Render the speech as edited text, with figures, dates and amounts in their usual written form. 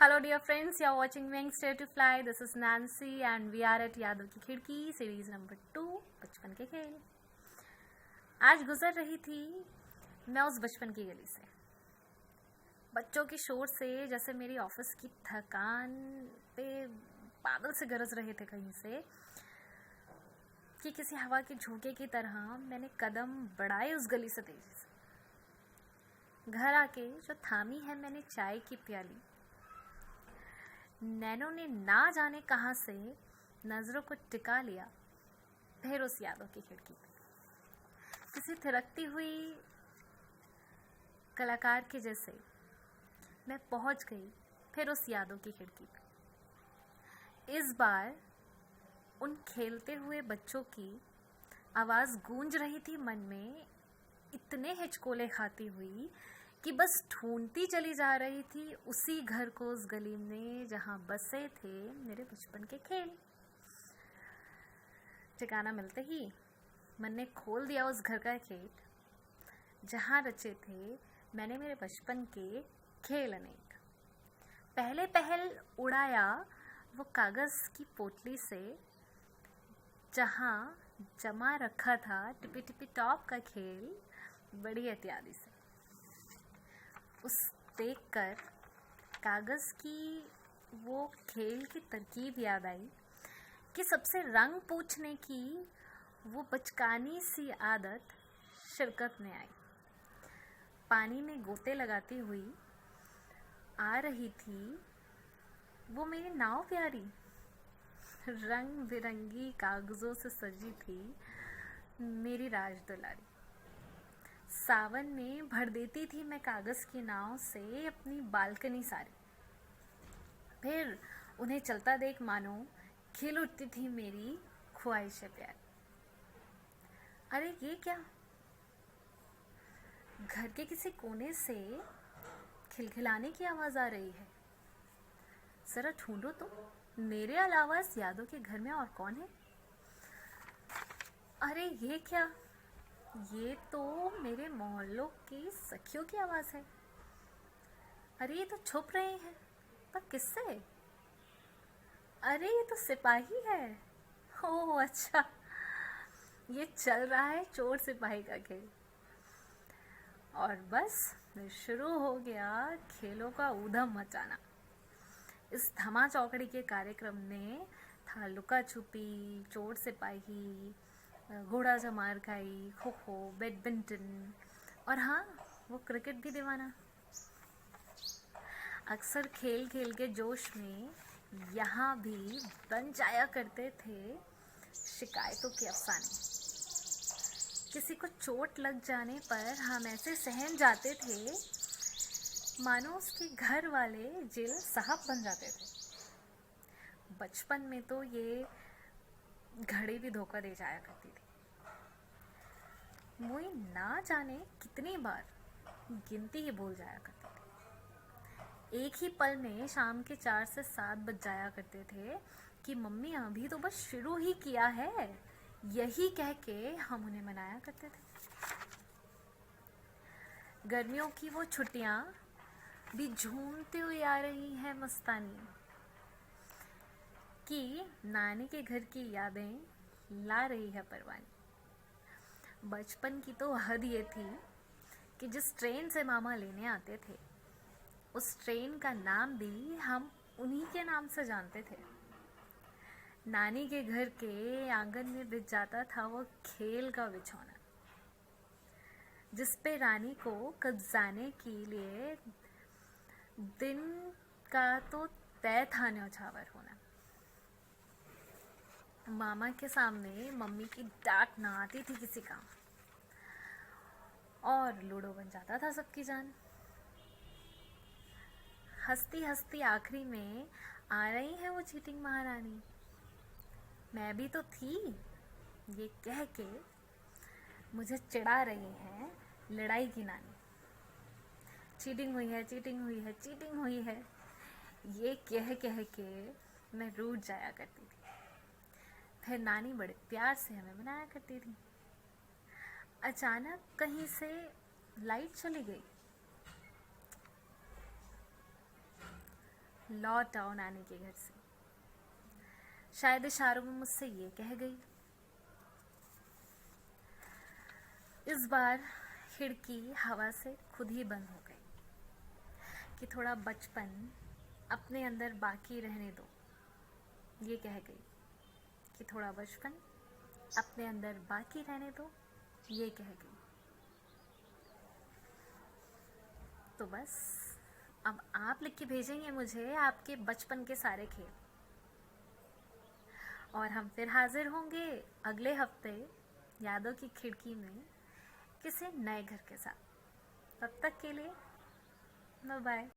Hello dear friends, you are watching Wings Dare to Fly. This is Nancy and we are at यादों की खिड़की series number 2 बचपन के खेल। आज गुजर रही थी मैं उस बचपन की गली से, बच्चों के शोर से जैसे मेरी ऑफिस की थकान पे बादल से गरज रहे थे कहीं से कि किसी हवा के झोंके की तरह मैंने कदम बढ़ाए उस गली से तेजी से। घर आके जो थामी है मैंने चाय की प्याली, नैनो ने ना जाने कहाँ से नजरों को टिका लिया फिर उस यादों की खिड़की पे। किसी थिरकती हुई कलाकार के जैसे मैं पहुंच गई फिर उस यादों की खिड़की पे। इस बार उन खेलते हुए बच्चों की आवाज गूंज रही थी मन में, इतने हिचकोले खाती हुई कि बस ढूंढती चली जा रही थी उसी घर को उस गली में जहां बसे थे मेरे बचपन के खेल। ठिकाना मिलते ही मन ने खोल दिया उस घर का गेट जहां रचे थे मैंने मेरे बचपन के खेल अनेक। पहले पहल उड़ाया वो कागज की पोटली से जहां जमा रखा था टिपी टिपी टॉप का खेल बड़ी एहतियाती से। उस देखकर कागज की वो खेल की तरकीब याद आई कि सबसे रंग पूछने की वो बचकानी सी आदत शिरकत में आई। पानी में गोते लगाती हुई आ रही थी वो मेरी नाव प्यारी, रंग बिरंगी कागजों से सजी थी मेरी राजदुलारी। सावन में भर देती थी मैं कागज की नाव से अपनी बालकनी सारी, फिर उन्हें चलता देख मानो खिल उठती थी मेरी ख्वाहिशें प्यार। अरे ये क्या, घर के किसी कोने से खिलखिलाने की आवाज आ रही है। जरा ढूंढो तो मेरे अलावा इस यादों के घर में और कौन है। अरे ये क्या, ये तो मेरे मोहल्लों की सखियों की आवाज है। अरे ये तो छुप रहे हैं, पर किससे? अरे ये तो सिपाही है। ओह अच्छा, ये चल रहा है चोर सिपाही का खेल। और बस शुरू हो गया खेलों का ऊधम मचाना। इस धमा चौकड़ी के कार्यक्रम में था लुका छुपी, चोर सिपाही, घोड़ा जमार खाई, खो खो, बैडमिंटन और हाँ वो क्रिकेट भी दीवाना। अक्सर खेल खेल के जोश में यहाँ भी बन जाया करते थे शिकायतों के अफसाने। किसी को चोट लग जाने पर हम ऐसे सहम जाते थे मानो उसके घर वाले जेल साहब बन जाते थे। बचपन में तो ये घड़ी भी धोखा दे जाया करती थी। मुझे ना जाने कितनी बार गिनती ही भूल जाया करती थी। एक ही पल में शाम के 4 से 7 बज जाया करते थे कि मम्मी अभी तो बस शुरू ही किया है, यही कह के हम उन्हें मनाया करते थे। गर्मियों की वो छुट्टियां भी झूमती हुई आ रही है मस्तानी कि नानी के घर की यादें ला रही है परवानी। बचपन की तो हद ये थी कि जिस ट्रेन से मामा लेने आते थे उस ट्रेन का नाम भी हम उन्हीं के नाम से जानते थे। नानी के घर के आंगन में बिछ जाता था वो खेल का बिछौना जिस पे रानी को कब्जाने के लिए दिन का तो तय था न्यौछावर होना। मामा के सामने मम्मी की डांट ना आती थी किसी काम, और लूडो बन जाता था सबकी जान। हंसती हंसती आखिरी में आ रही है वो चीटिंग महारानी, मैं भी तो थी ये कह के मुझे चिढ़ा रही है लड़ाई की नानी। चीटिंग हुई है, चीटिंग हुई है, चीटिंग हुई है, ये कह कह के मैं रूठ जाया करती थी। फिर नानी बड़े प्यार से हमें मनाया करती थी। अचानक कहीं से लाइट चली गई लौट आओ नानी के घर से। शायद इशारों में मुझसे ये कह गई। इस बार खिड़की हवा से खुद ही बंद हो गई कि थोड़ा बचपन अपने अंदर बाकी रहने दो। ये कह गई कि थोड़ा बचपन अपने अंदर बाकी रहने दो। ये कह गई। तो बस अब आप लिख के भेजेंगे मुझे आपके बचपन के सारे खेल, और हम फिर हाजिर होंगे अगले हफ्ते यादों की खिड़की में किसी नए घर के साथ। तब तक के लिए बाय बाय।